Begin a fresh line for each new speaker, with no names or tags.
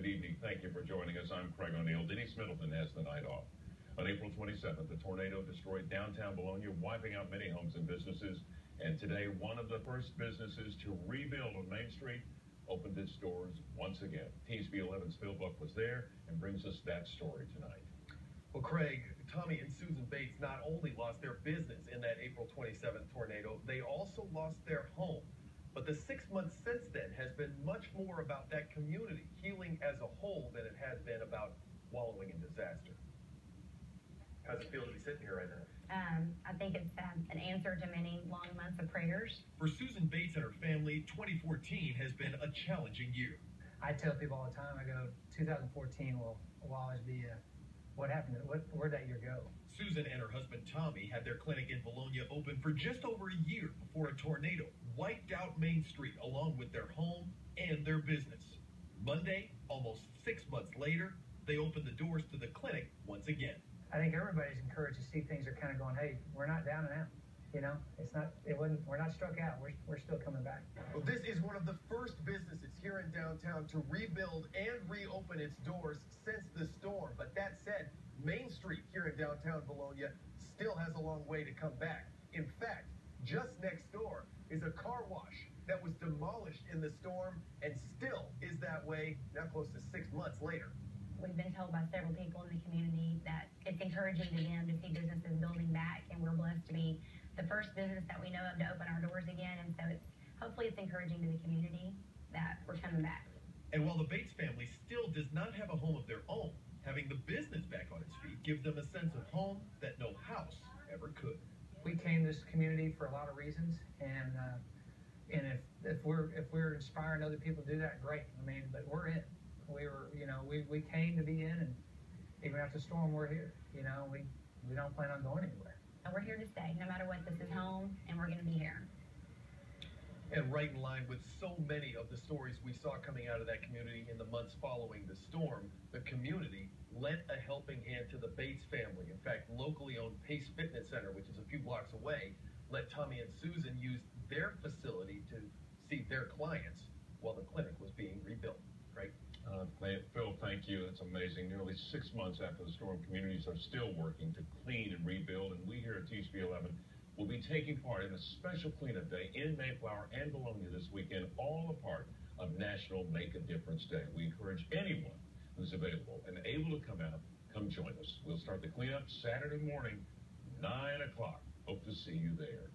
Good evening. Thank you for joining us. I'm Craig O'Neill. Denise Middleton has the night off. On April 27th, a tornado destroyed downtown Vilonia, wiping out many homes and businesses. And today, one of the first businesses to rebuild on Main Street opened its doors once again. TSB11's Phil Buck was there and brings us that story tonight.
Well, Craig, Tommy and Susan Bates not only lost their business in that April 27th tornado, they also lost their home. But the 6 months since then has been much more about that community healing as a whole than it has been about wallowing in disaster. How's it feel to be sitting here right now?
I think it's an answer to many long months of prayers.
For Susan Bates and her family, 2014 has been a challenging year.
I tell people all the time, I go, 2014 will always be what happened, where'd that year go?
Susan and her husband Tommy had their clinic in Vilonia open for just over a year before a tornado wiped out Main Street along with their home and their business. Monday, almost 6 months later, they opened the doors to the clinic once again.
I think everybody's encouraged to see things are kind of going, hey, we're not down and out. You know, we're not struck out. We're still coming back.
Well, this is one of the first businesses here in downtown to rebuild and reopen its doors since the storm. But that said, Main Street here in downtown Vilonia still has a long way to come back. In fact, just next door is a car wash that was demolished in the storm and still is that way now close to 6 months later.
We've been told by several people in the community that it's encouraging to them to see businesses building back, and we're blessed to be the first business that we know of to open our doors again. And so hopefully it's encouraging to the community that we're coming back.
And while the Bates family still does not have a home of their own, having the business back on its feet gives them a sense of home that no house ever could.
We came to this community for a lot of reasons, and if we're inspiring other people to do that, great. I mean, but we're in. We came to be in, and even after the storm, we're here. You know, we don't plan on going anywhere.
And we're here to stay, no matter what. This is home, and we're going to be here.
And right in line with so many of the stories we saw coming out of that community in the months following the storm, the community lent a helping hand to the Bates family. In fact, locally owned Pace Fitness Center, which is a few blocks away, let Tommy and Susan use their facility to see their clients while the clinic was being rebuilt. Right?
Phil, thank you. It's amazing. Nearly 6 months after the storm, communities are still working to clean and rebuild, and we here at TSB11 will be taking part in a special cleanup day in Mayflower and Vilonia this weekend, all a part of National Make a Difference Day. We encourage anyone who's available and able to come out, come join us. We'll start the cleanup Saturday morning, 9 o'clock. Hope to see you there.